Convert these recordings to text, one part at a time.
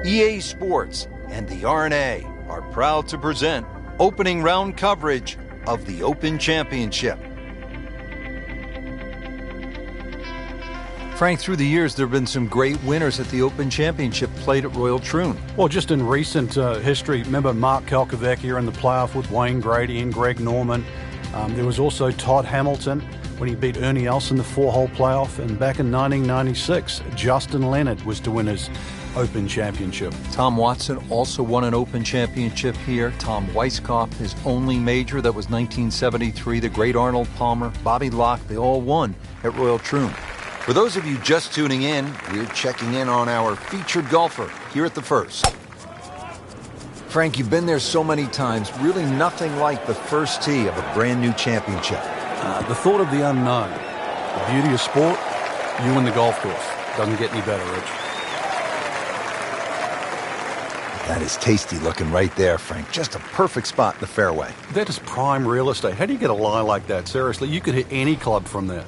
EA Sports and the RNA are proud to present opening round coverage of the Open Championship. Frank, through the years, there have been some great winners at the Open Championship played at Royal Troon. Well, just in recent history, remember Mark Kalkovecchia in the playoff with Wayne Grady and Greg Norman. There was also Todd Hamilton when he beat Ernie Els in the 4-hole playoff. And back in 1996, Justin Leonard was to win his Open Championship. Tom Watson also won an Open Championship here. Tom Weiskopf, his only major, that was 1973. The great Arnold Palmer, Bobby Locke, they all won at Royal Troon. For those of you just tuning in, we're checking in on our featured golfer here at the first. Frank, you've been there so many times, really nothing like the first tee of a brand new championship. The thought of the unknown, the beauty of sport, you and the golf course. Doesn't get any better, Rich. That is tasty looking right there, Frank. Just a perfect spot in the fairway. That is prime real estate. How do you get a lie like that? Seriously, you could hit any club from there.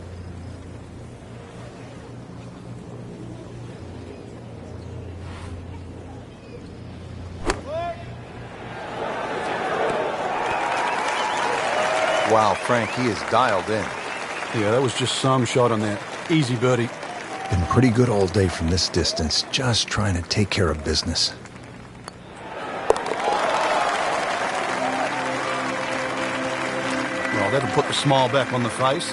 Wow, Frank, he is dialed in. Yeah, that was just some shot on that. Easy birdie. Been pretty good all day from this distance, just trying to take care of business. Well, that'll put the smile back on the face.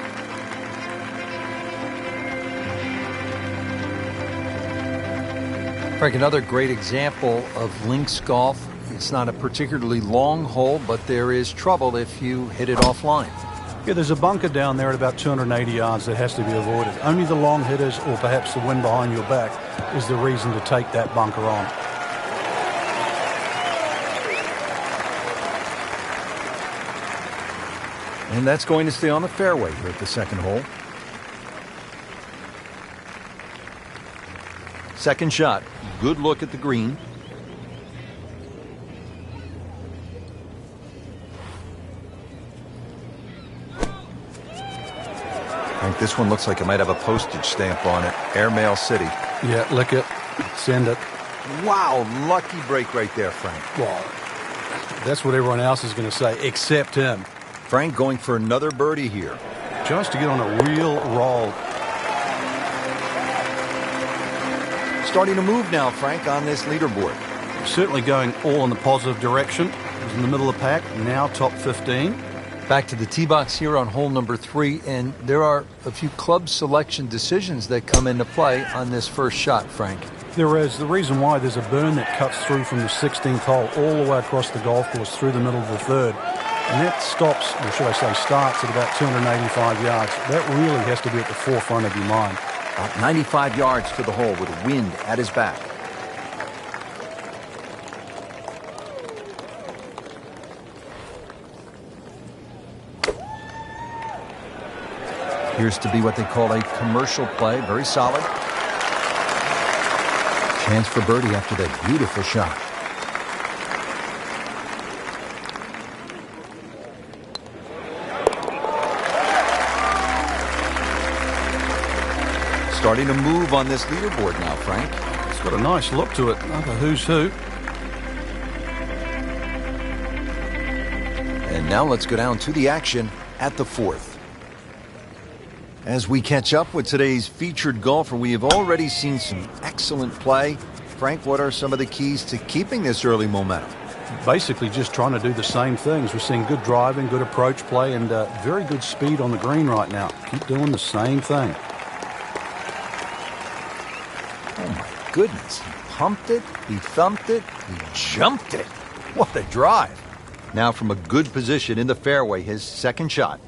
Frank, another great example of links golf. It's not a particularly long hole, but there is trouble if you hit it offline. Yeah, there's a bunker down there at about 280 yards that has to be avoided. Only the long hitters or perhaps the wind behind your back is the reason to take that bunker on. And that's going to stay on the fairway here at the second hole. Second shot, good look at the green. I think this one looks like it might have a postage stamp on it. Airmail City. Yeah, lick it. Send it. Wow, lucky break right there, Frank. Well, that's what everyone else is going to say, except him. Frank going for another birdie here. Just to get on a real roll. Starting to move now, Frank, on this leaderboard. Certainly going all in the positive direction. He's in the middle of the pack, now top 15. Back to the tee box here on hole number 3, and there are a few club selection decisions that come into play on this first shot, Frank. There is. The reason why, there's a burn that cuts through from the 16th hole all the way across the golf course through the middle of the third. And that stops, or should I say starts, at about 285 yards. That really has to be at the forefront of your mind. About 95 yards to the hole with wind at his back. Appears to be what they call a commercial play. Very solid. Chance for birdie after that beautiful shot. Starting to move on this leaderboard now, Frank. It's got a nice look to it. Another who's who. And now let's go down to the action at the fourth. As we catch up with today's featured golfer, we have already seen some excellent play. Frank, what are some of the keys to keeping this early momentum? Basically just trying to do the same things. We're seeing good driving, good approach play, and very good speed on the green right now. Keep doing the same thing. Oh my goodness, he pumped it, he thumped it, he jumped it. What a drive. Now from a good position in the fairway, his second shot.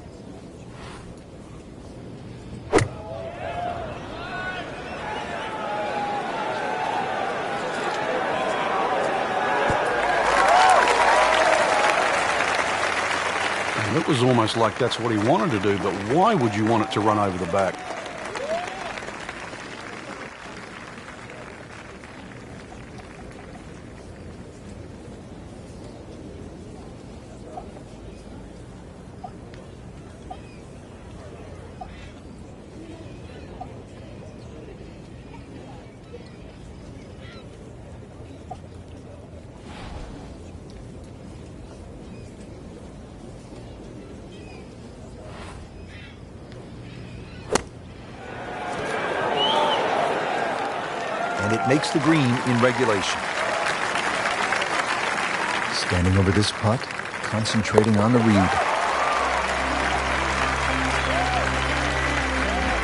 It was almost like that's what he wanted to do, but why would you want it to run over the back? and it makes the green in regulation. Standing over this putt, concentrating on the read.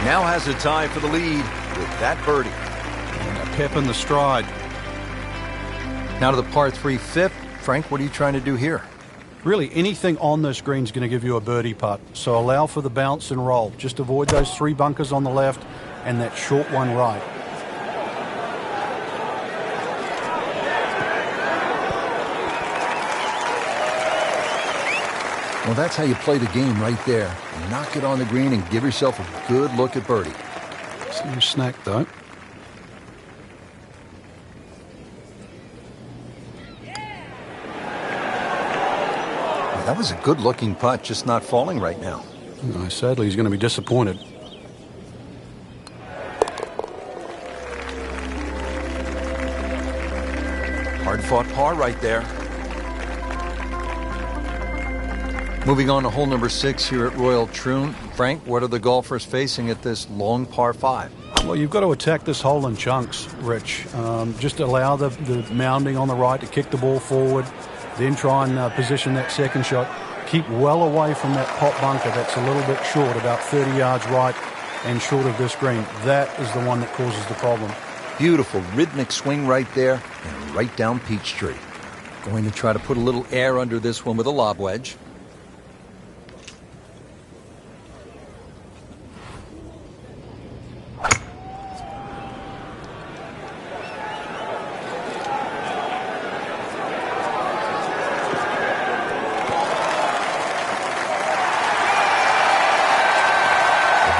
Now has a tie for the lead with that birdie. And a pep in the stride. Now to the par 3 fifth. Frank, what are you trying to do here? Really, anything on this green is going to give you a birdie putt. So allow for the bounce and roll. Just avoid those 3 bunkers on the left and that short one right. Well, that's how you play the game right there. Knock it on the green and give yourself a good look at birdie. It's no snack, though. That was a good-looking putt, just not falling right now. No, sadly, he's going to be disappointed. Hard-fought par right there. Moving on to hole number 6 here at Royal Troon. Frank, what are the golfers facing at this long par 5? Well, you've got to attack this hole in chunks, Rich. Just allow the mounding on the right to kick the ball forward. Then try and position that second shot. Keep well away from that pot bunker that's a little bit short, about 30 yards right and short of this green. That is the one that causes the problem. Beautiful rhythmic swing right there and right down Peachtree. Going to try to put a little air under this one with a lob wedge.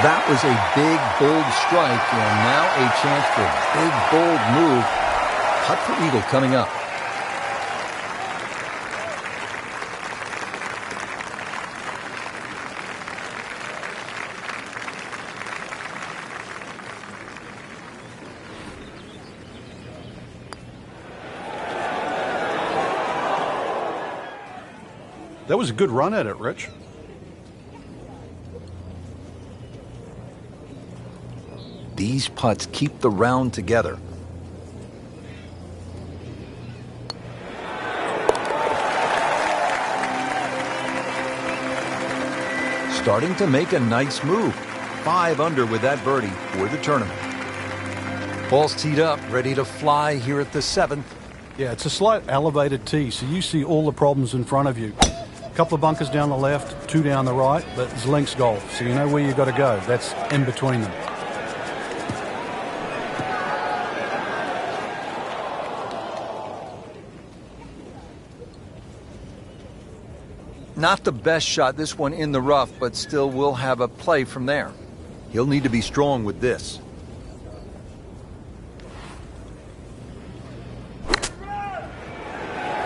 That was a big, bold strike, and now a chance for a big, bold move. Putt for eagle coming up. That was a good run at it, Rich. These putts keep the round together. Starting to make a nice move. 5 under with that birdie for the tournament. Ball's teed up, ready to fly here at the 7th. Yeah, it's a slight elevated tee, so you see all the problems in front of you. A couple of bunkers down the left, 2 down the right, but it's links golf, so you know where you've got to go. That's in between them. Not the best shot, this one in the rough, but still will have a play from there. He'll need to be strong with this.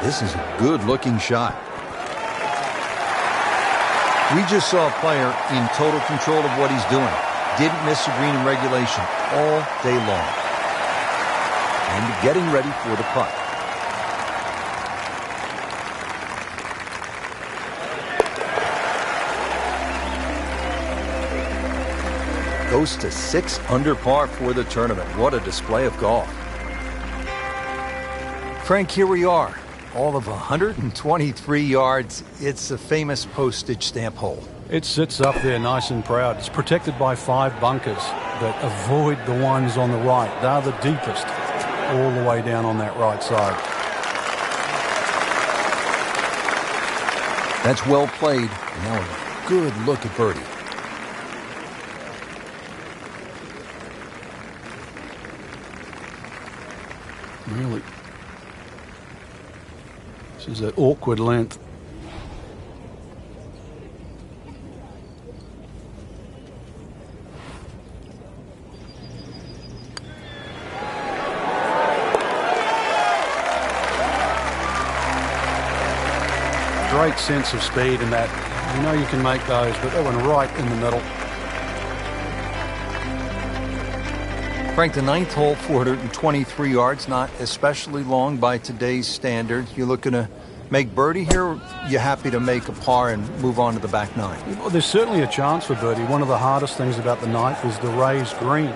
This is a good-looking shot. We just saw a player in total control of what he's doing. Didn't miss a green in regulation all day long. And getting ready for the putt. Goes to 6 under par for the tournament. What a display of golf. Frank, here we are. All of 123 yards. It's a famous postage stamp hole. It sits up there nice and proud. It's protected by 5 bunkers that avoid the ones on the right. They're the deepest all the way down on that right side. That's well played. Now a good look at birdie. Really. This is that awkward length. Great sense of speed in that. You know you can make those, but that one right in the middle. Frank, the 9th hole, 423 yards, not especially long by today's standard. You looking to make birdie here, or you happy to make a par and move on to the back 9? Well, there's certainly a chance for birdie. One of the hardest things about the 9th is the raised green.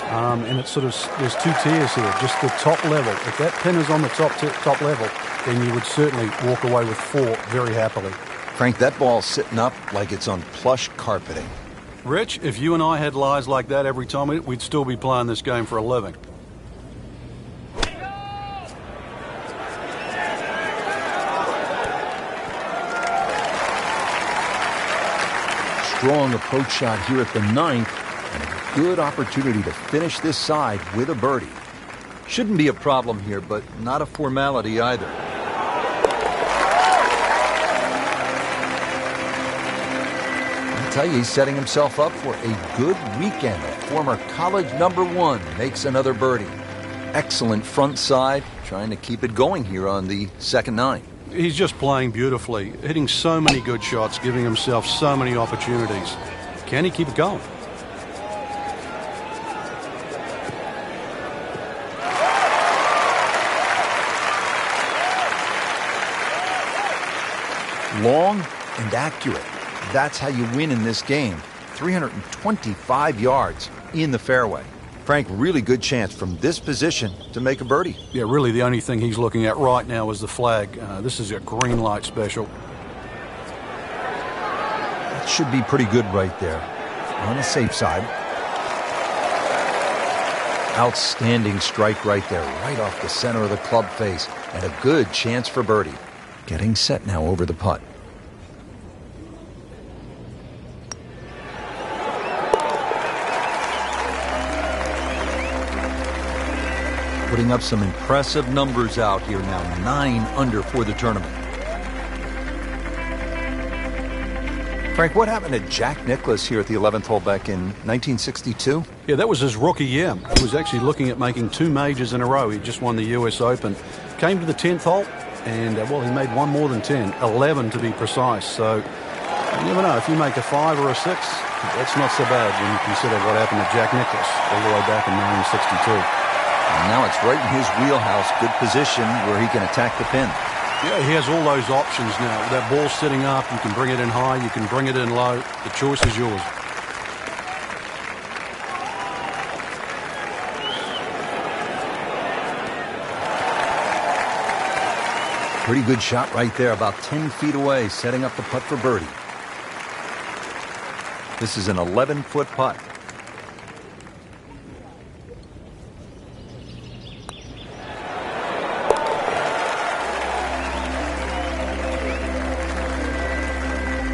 And it's sort of, there's two tiers here, just the top level. If that pin is on the top level, then you would certainly walk away with 4 very happily. Frank, that ball's sitting up like it's on plush carpeting. Rich, if you and I had lies like that every time, we'd still be playing this game for a living. Strong approach shot here at the 9th, and a good opportunity to finish this side with a birdie. Shouldn't be a problem here, but not a formality either. I tell you, he's setting himself up for a good weekend. A former college #1 makes another birdie. Excellent front side, trying to keep it going here on the second 9. He's just playing beautifully, hitting so many good shots, giving himself so many opportunities. Can he keep it going? Long and accurate. That's how you win in this game. 325 yards in the fairway. Frank, really good chance from this position to make a birdie. Yeah, really the only thing he's looking at right now is the flag. This is a green light special. That should be pretty good right there. On the safe side. Outstanding strike right there, right off the center of the club face, and a good chance for birdie. Getting set now over the putt. Putting up some impressive numbers out here now, 9 under for the tournament. Frank, what happened to Jack Nicklaus here at the 11th hole back in 1962? Yeah, that was his rookie year. He was actually looking at making 2 majors in a row. He just won the US Open. Came to the 10th hole, and, well, he made one more than 10, 11 to be precise. So, you never know. If you make a 5 or a 6, that's not so bad when you consider what happened to Jack Nicklaus all the way back in 1962. And now it's right in his wheelhouse. Good position where he can attack the pin. Yeah, he has all those options now. With that ball sitting up, you can bring it in high, you can bring it in low. The choice is yours. Pretty good shot right there, about 10 feet away, setting up the putt for birdie. This is an 11-foot putt.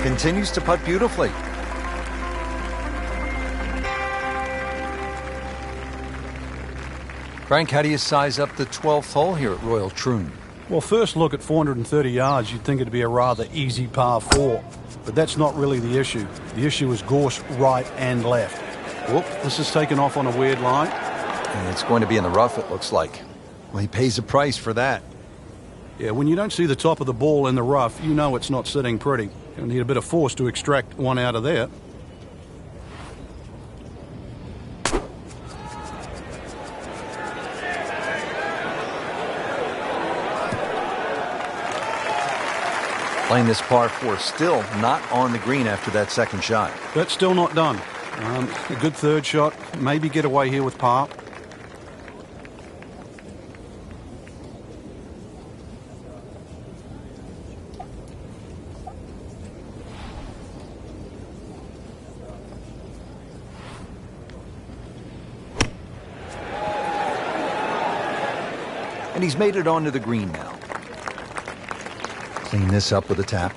Continues to putt beautifully. Frank, how do you size up the 12th hole here at Royal Troon? Well, first look at 430 yards, you'd think it'd be a rather easy par 4. But that's not really the issue. The issue is gorse right and left. Whoop, this is taken off on a weird line. And it's going to be in the rough, it looks like. Well, he pays a price for that. Yeah, when you don't see the top of the ball in the rough, you know it's not sitting pretty. You'll need a bit of force to extract one out of there. Playing this par 4, still not on the green after that second shot. That's still not done. A good third shot, maybe get away here with par. And he's made it onto the green now. Clean this up with a tap.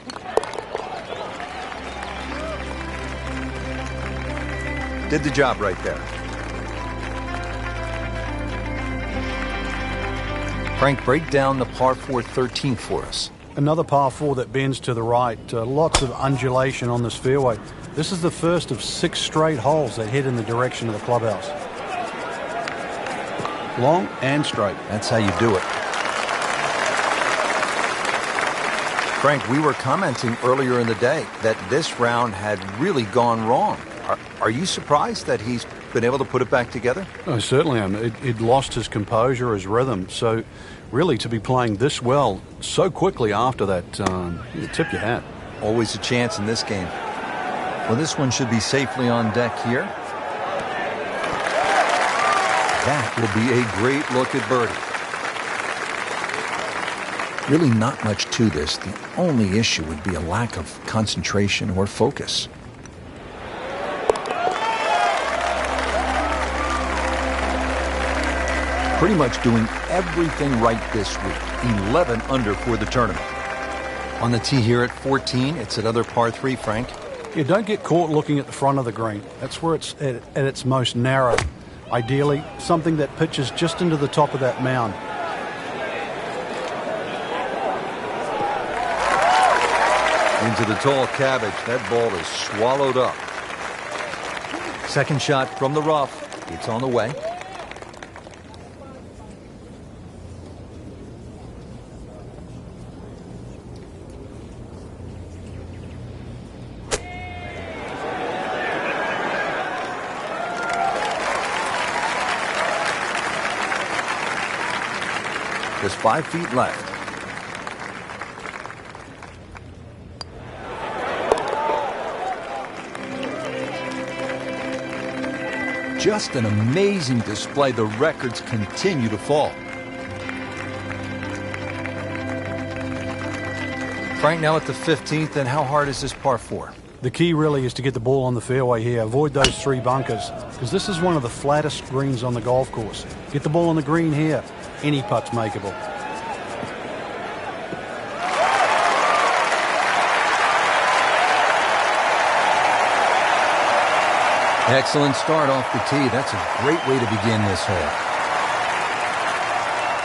Did the job right there. Frank, break down the par 4 13th for us. Another par 4 that bends to the right. Lots of undulation on this fairway. This is the first of 6 straight holes that head in the direction of the clubhouse. Long and straight. That's how you do it. Frank, we were commenting earlier in the day that this round had really gone wrong. Are you surprised that he's been able to put it back together? I certainly am. It lost his composure, his rhythm. So really to be playing this well so quickly after that, you tip your hat. Always a chance in this game. Well, this one should be safely on deck here. That will be a great look at birdie. Really not much to this. The only issue would be a lack of concentration or focus. Pretty much doing everything right this week. 11 under for the tournament. On the tee here at 14, it's another par 3, Frank. You don't get caught looking at the front of the green. That's where it's at its most narrow. Ideally, something that pitches just into the top of that mound. Into the tall cabbage. That ball is swallowed up. Second shot from the rough. It's on the way. Just 5 feet left. Just an amazing display. The records continue to fall. Frank, now at the 15th, and how hard is this par 4? The key really is to get the ball on the fairway here. Avoid those 3 bunkers, because this is one of the flattest greens on the golf course. Get the ball on the green here. Any putt's makeable. Excellent start off the tee. That's a great way to begin this hole.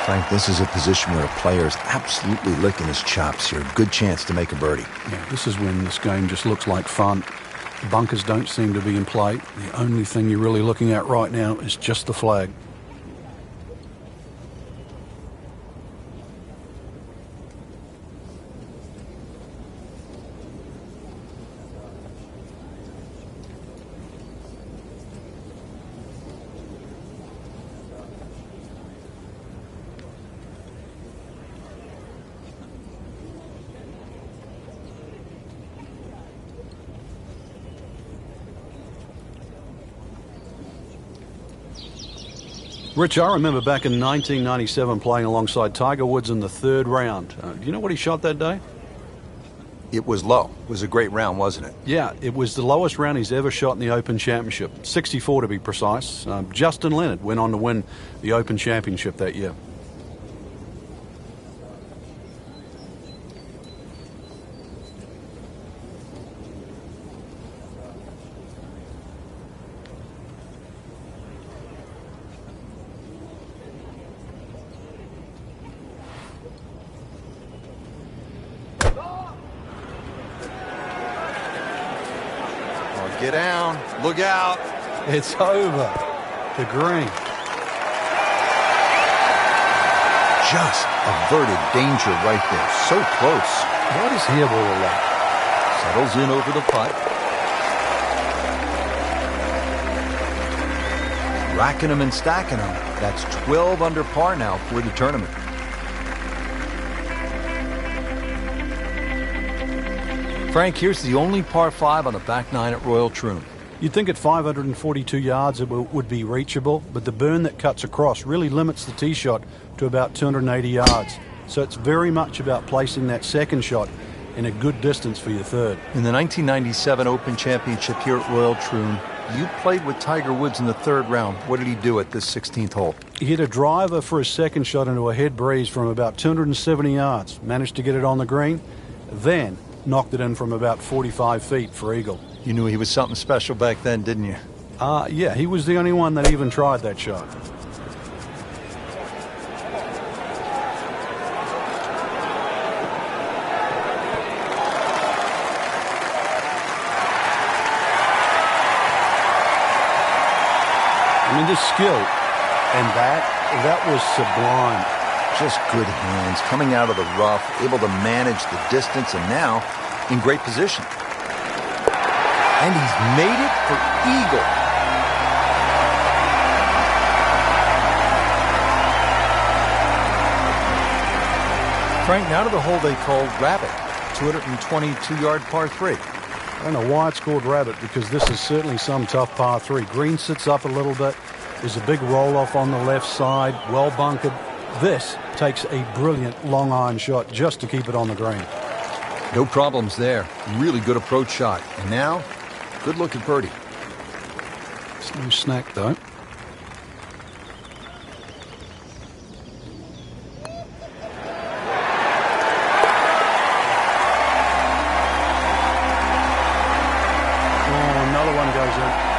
Frank, this is a position where a player is absolutely licking his chops here. Good chance to make a birdie. Yeah, this is when this game just looks like fun. The bunkers don't seem to be in play. The only thing you're really looking at right now is just the flag. Rich, I remember back in 1997 playing alongside Tiger Woods in the 3rd round. Do you know what he shot that day? It was low. It was a great round, wasn't it? Yeah, it was the lowest round he's ever shot in the Open Championship. 64 to be precise. Justin Leonard went on to win the Open Championship that year. Get down. Look out. It's over. The green. Just averted danger right there. So close. What is here all that? Settles in over the putt. Racking them and stacking them. That's 12 under par now for the tournament. Frank, here's the only par 5 on the back 9 at Royal Troon. You'd think at 542 yards it would be reachable, but the burn that cuts across really limits the tee shot to about 280 yards. So it's very much about placing that second shot in a good distance for your third. In the 1997 Open Championship here at Royal Troon, you played with Tiger Woods in the 3rd round. What did he do at this 16th hole? He hit a driver for his second shot into a head breeze from about 270 yards. Managed to get it on the green. Then knocked it in from about 45 feet for eagle. You knew he was something special back then, didn't you? Yeah, he was the only one that even tried that shot. I mean, this skill and that was sublime. Just good hands, coming out of the rough, able to manage the distance, and now in great position. And he's made it for eagle. Frank, now to the hole they call Rabbit, 222-yard par 3. I don't know why it's called Rabbit, because this is certainly some tough par 3. Green sits up a little bit. There's a big roll-off on the left side, well bunkered. This takes a brilliant long iron shot just to keep it on the green. No problems there. Really good approach shot. And now, good look at birdie. It's no snack, though. Oh, another one goes in.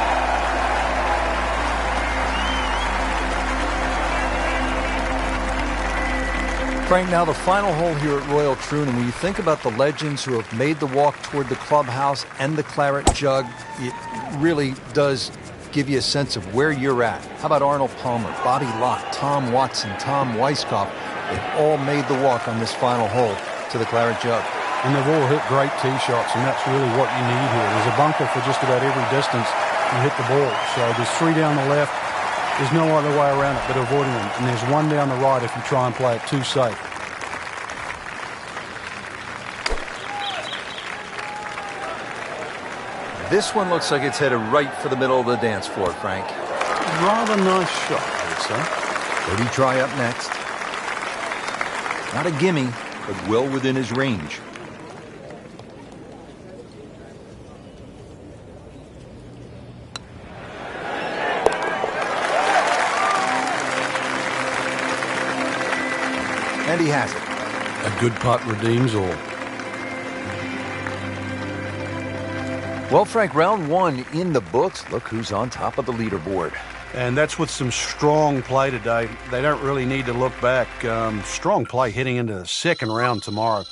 Frank, now the final hole here at Royal Troon, and when you think about the legends who have made the walk toward the clubhouse and the claret jug, it really does give you a sense of where you're at. How about Arnold Palmer, Bobby Locke, Tom Watson, Tom Weiskopf? They've all made the walk on this final hole to the claret jug. And they've all hit great tee shots, and that's really what you need here. There's a bunker for just about every distance you hit the ball. So there's 3 down the left. There's no other way around it but avoiding them. And there's 1 down the right if you try and play it too safe. This one looks like it's headed right for the middle of the dance floor, Frank. Rather nice shot, I would say. Birdie try up next. Not a gimme, but well within his range. And he has it. A good putt redeems all. Well, Frank, round 1 in the books. Look who's on top of the leaderboard. And that's with some strong play today. They don't really need to look back. Strong play heading into the second round tomorrow.